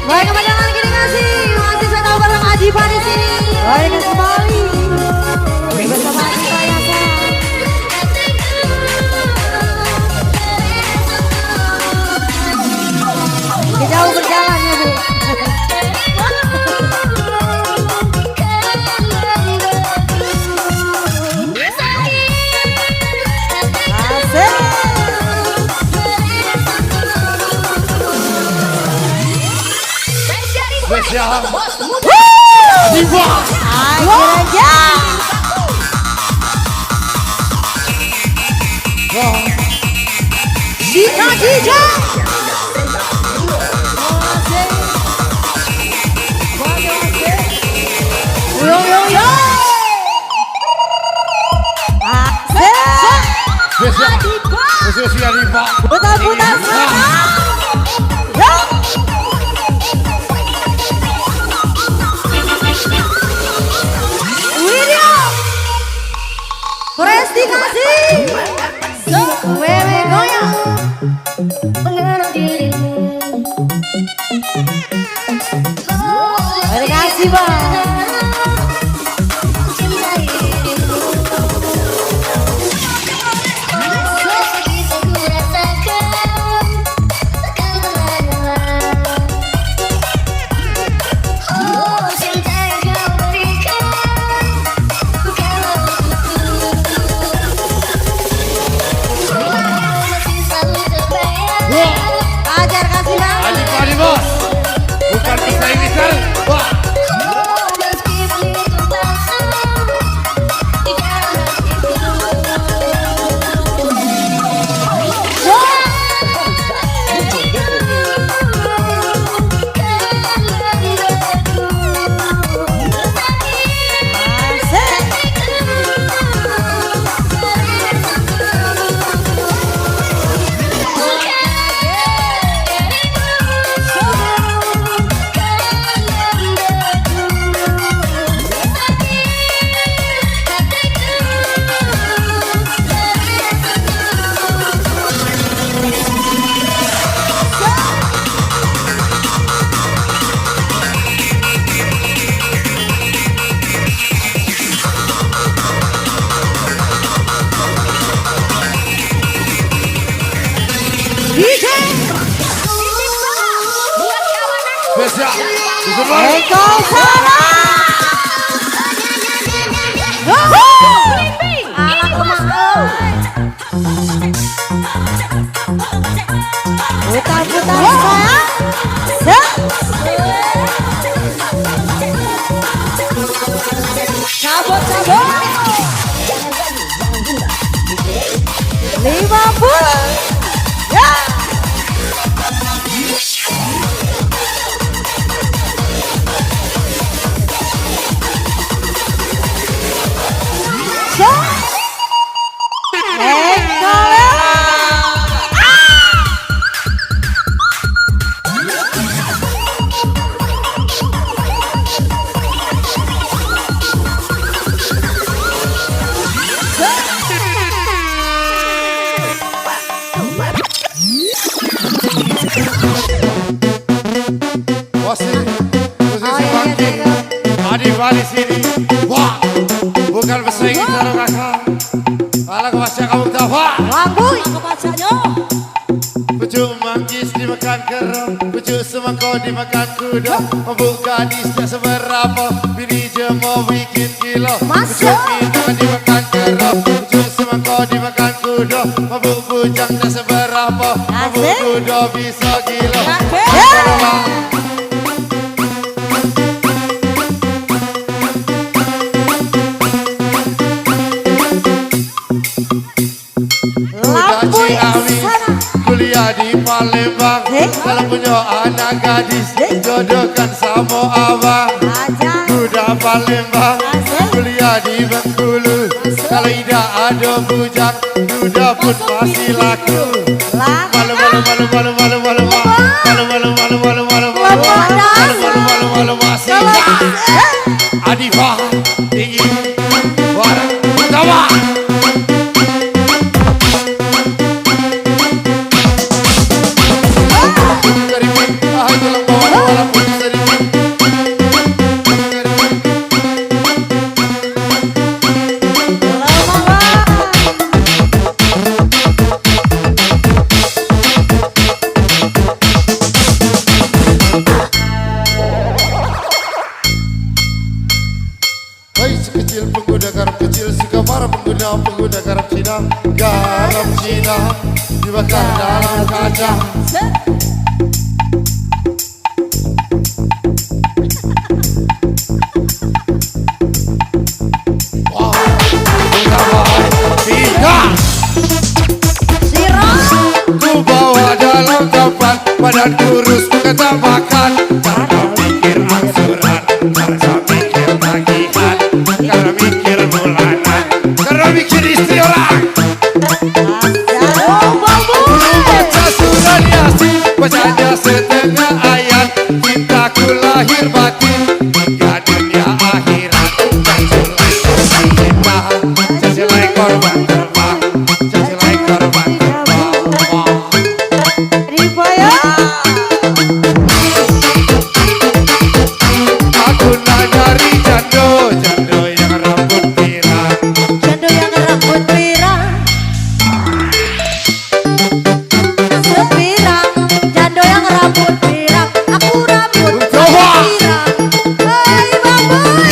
Baik, kepanjangan lagi dikasih. Masih saya tahu bareng Adifa di sini. Baik, kembali. Bersama Adifa ya sayang. Jauh berjalan ya Bu. Spesial Adifa aja. Jika yo yo yo. Spesial Adifa. Putar-putar semangat. Yo. Video. Presti kasih. Wewe goyang. Terima kasih Bang. Ajar kasih Bang. Adifa nih bos. Bukan pesaing misal. Wah. Spesial. Eko Sarah. Anak kemau. Putar-putar sayang. Cabut-cabut. 50. Ya. Adifa di sini. Wah. Bukan pesaing misal kakak. Alah kebaca kamu tahu. Wah. Wangguy kebacanya. Pucuk manggis dimakan kerang, pucuk semangkau dimakan kuda. Mabuk gadis tak seberapa, bini jemur bikin kilo. Pucuk minang dimakan kerang, pucuk semangkau dimakan kuda. Mabuk bujang tak seberapa, mabuk kuda bisa kilo. Kuliah di Palembang, kalau punya anak gadis jodohkan sama abang. Kuda Palembang, kuliah di Bengkulu, kalau tidak ada bujang, kuda pun masih laku. Malu malu malu malu malu malu malu malu malu malu malu malu malu malu masih. Adifa tinggi, warna tawa. dibakar dalam kaca. Wow, tiga. Ku bawa dalam tempat badan kurus bukan tak makan. Karena mikir angsuran, karena mikir tagihan, karena mikir bulanan, karena mikir istri orang. Belum baca surat Yasin, bacanya setengah ayat. Cintaku lahir batin, hingga dunia akhirat. Cacelai korban terbang, cacelai korban terbang. Aku nak nyari jando, jando yang rambut pirang. Jando yang rambut pirang, sepirang. Jando yang rambut pirang, aku rambut pirang. Hai baboy,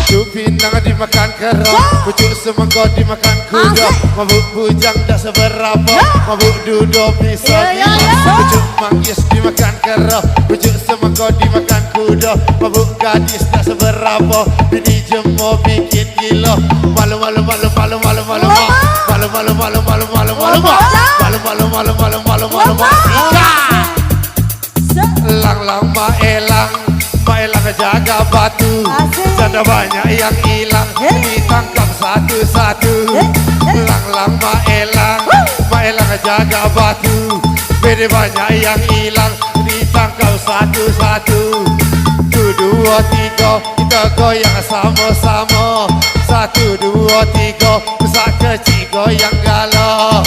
Cupinang dimakan kerong, pucuk semangkau dimakan kuda. Mabuk bujang tak seberapa, mabuk duduk pisau. Pucuk manggis dimakan kerong, pucuk semangkau dimakan kuda. Mabuk gadis tak seberapa, bini jemur bikin gila. Malu malu malu malu malu malu malu malu malu malu malu malu malu malu malu malu malu malu malu. Lang lang ma elang jaga batu. Janda banyak yang hilang, ditangkap satu-satu. Lang lang ma elang jaga batu. Bede banyak yang hilang, ditangkap satu-satu. 1, 2, 3 kita goyang sama-sama. 1, 2, 3 besar kecil goyang galau.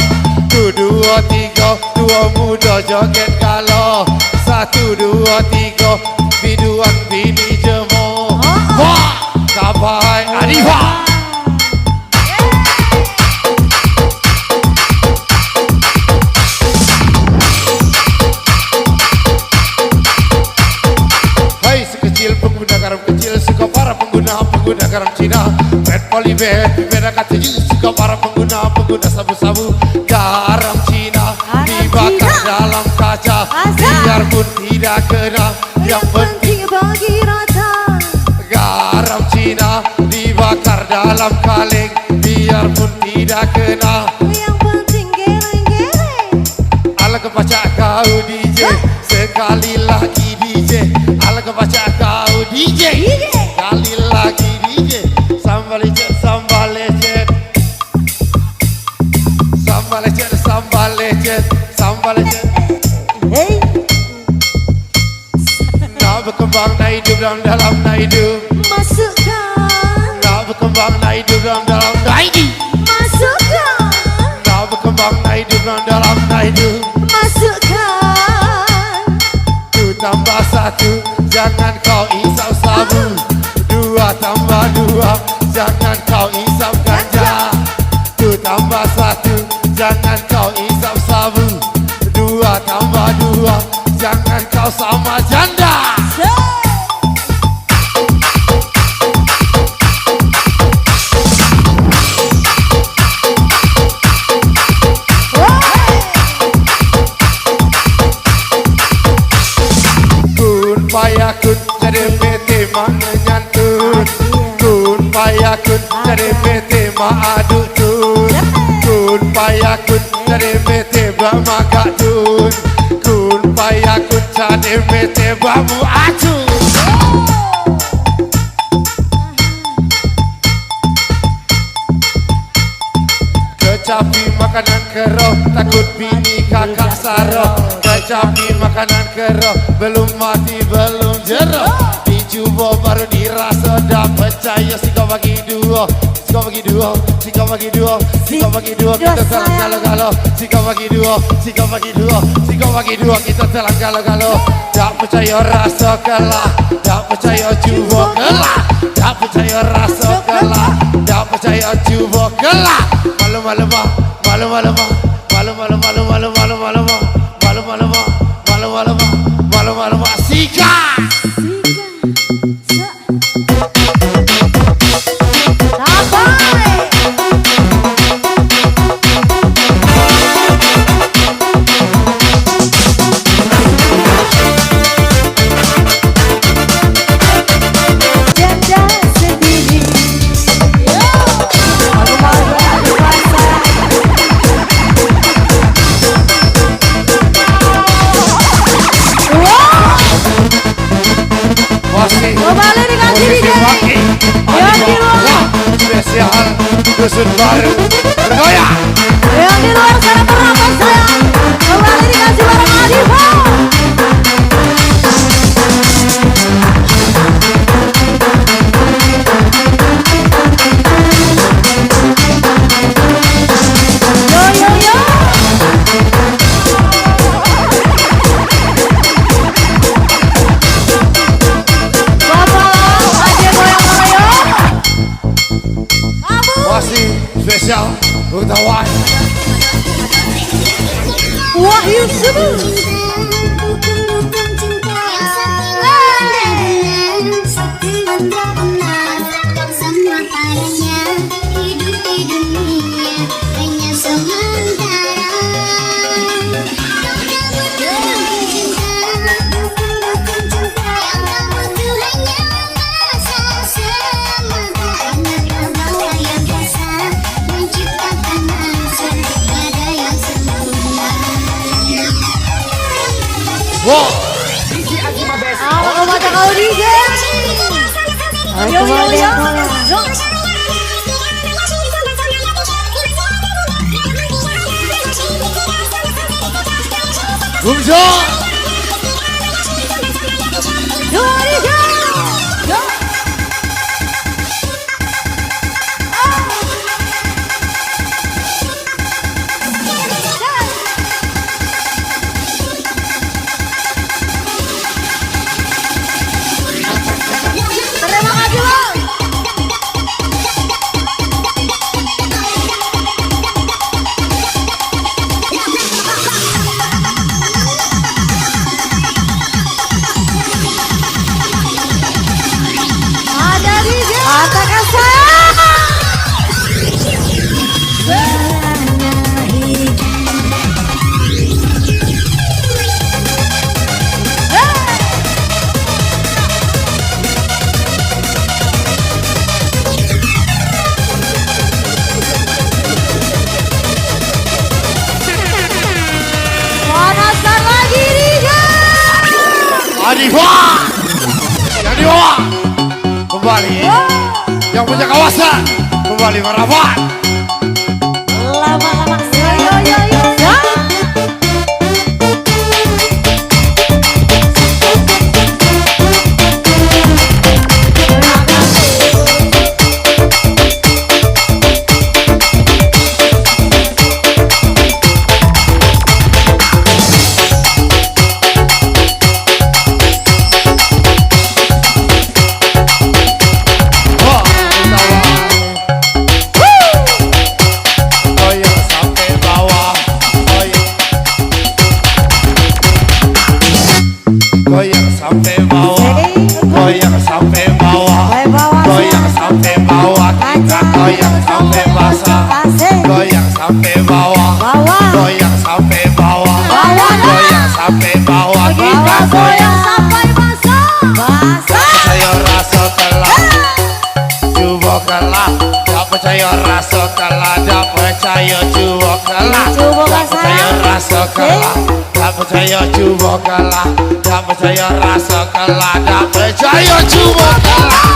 1, 2, 3 dua muda joget galau. 1, 2, 3 biduan bini jemur. Wah, kapai Arifah. Hai sekecil pengguna garam kecil, suka para pengguna garam Cina. Red polybed beda kata suka para pengguna sabu-sabu garam Cina. Dibakar dalam kaca biarpun tidak kena, yang penting bagi rata. garam Cina dibakar dalam kaleng biarpun tidak kena. Yang penting geleng-geleng. Ala kebaca kau DJ, sekali lagi DJ. Ala kebaca kau DJ, sekali lagi DJ. Sambal lecet, sambal lecet, sambal lecet, sambal lecet, sambal lecet. Hey, Nak berkembang, nak hidup dalam nak hidup. masukkan, Nak berkembang, nak hidup dalam nak hidup. masukkan, Nak berkembang, nak hidup dalam nak hidup. masukkan. 1 tambah 1, jangan kau isap sabu. 2 tambah 2, jangan kau isap ganja. 1 tambah 1, jangan kau isap sabu. 2 tambah 2, jangan kau sama janda. Kun payakun jadi PT mana nyantun. Kun payakun jadi PT maaduk tun. Kun payakun jadi PT bamagak tun. Kun payakun jadi PT bamu acun. Kecapi makanan keroh, takut bini kakak saro. Kecapi makanan keroh, belum mati belum jero. Dicoba baru dirasa, dah percaya si kau bagi dua. Si kau bagi dua, si kau bagi dua, si kau bagi dua, kita telan galau-galau. Si kau bagi dua, si kau bagi dua, si kau bagi dua, kita telan galau-galau. Tak percaya rasa kalah, tak percaya cuba kalah. Tak percaya rasa kalah, tak percaya cuba kalah. Malu-malu mah, malu-malu mah, malu-malu malu malu malu malu mah, malu-malu mah, malu-malu mah, malu-malu mah. Sika. dusun baru bergoyang. Yang di luar sana berapas sayang, kembali dikasih bareng Adifa. Yo yo yo. Masih spesial Utawan Wahyu Subuh. Wow. Apa mata kau DJ? Yo yo yo. Bumjo. Yo DJ. Yo. Terima kasih Bang. Ada DJ. Katakan saya. Panaskan lagi DJ. Adifa yang di bawah kembali, yang punya kawasan kembali merapat. Lama-lama yo yo yo yo. Wah, goyang sampai bawah, goyang sampai bawah, goyang sampai bawah, goyang sampai bawah, kita goyang sampai basah, goyang sampai bawah, goyang sampai bawah, goyang sampai bawah, kita goyang. Sampai basah. Basah. Saya rasa telah coba kalah, tak percaya rasa kalah, tak percaya coba kalah, tak percaya rasa kalah, tak percaya coba kalah, tak percaya rasa kalah, tak percaya coba kalah.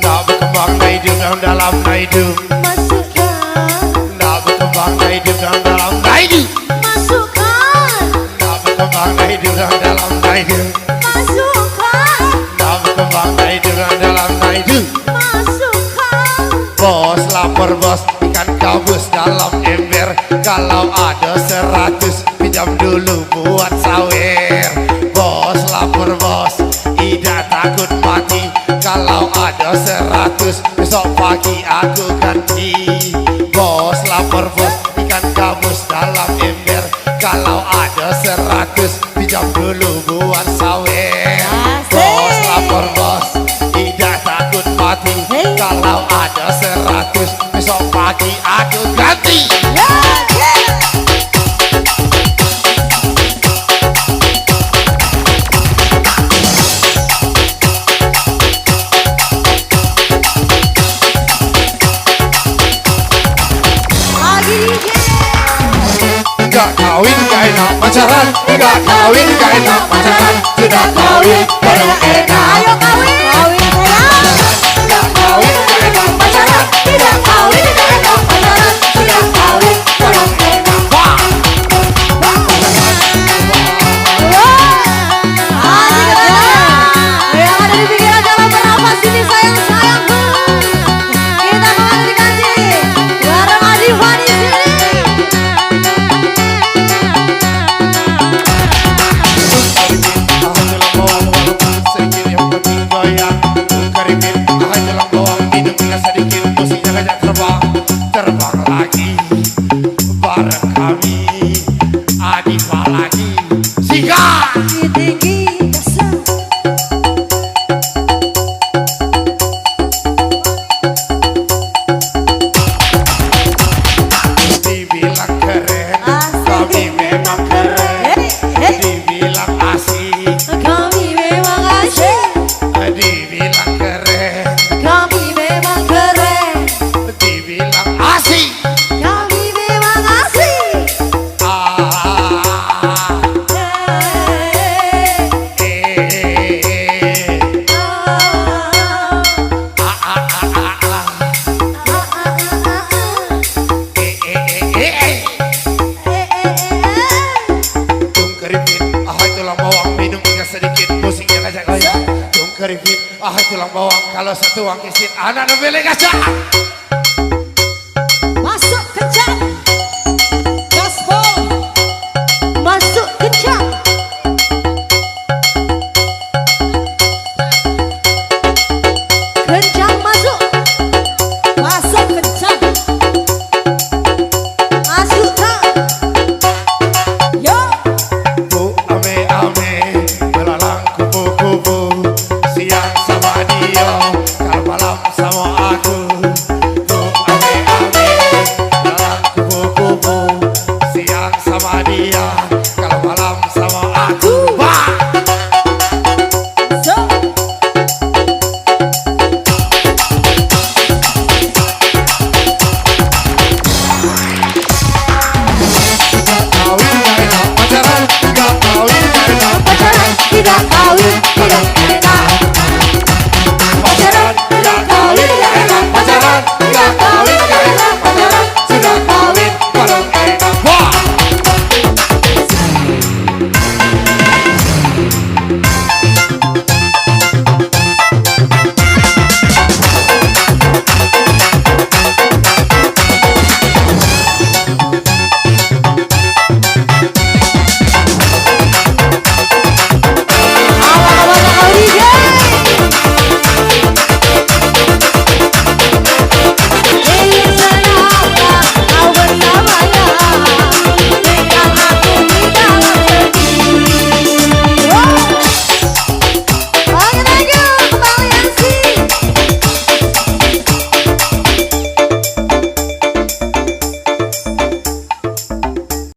Nak berkembang naik dalam hidup, Masukkan. nak berkembang naik dalam hidup, Masukkan. nak berkembang naik dalam hidup, Masukkan. nak berkembang naik dalam hidup. Masukkan. Bos lapar bos, ikan gabus dalam ember. Kalau ada 100 pinjam dulu buat sawer. Bos lapar bos, tidak takut mati. Kalau ada 100 besok pagi aku ganti. Bos lapar bos, ikan gabus dalam ember. Kalau ada 100 pinjam dulu buat sawer. Bos lapar bos, tidak takut mati. Kalau ada 100 besok pagi aku ganti. Lagi DJ. Enggak kawin gak enak pacaran, tidak kawin gak enak pacaran, tidak kawin bareng enak. Ayo kawin. Kawin sayang. Tidak kawin gak enak pacaran, tidak kawin gak enak pacaran, tidak kawin bareng enak. Wah. Asik ya. Yang ada di pikiran jangan bernafas sini sayang-sayangku. Kita makan dikasih bareng Adifa di sini. Terbang lagi bareng kami, Adifa lagi, sikat. Tinggi dasar. Dibilang keren, kami memang keren. Dibilang asik, Kami memang asyik. dibilang keren, Kami memang keren. dibilang asik. Kami memang asik. Ah, tulang bawang minum hingga sedikit, musiknya ngajak goyang. Tung keripit, tulang bawang kalau satu uang kisit, anak ngebele gajah.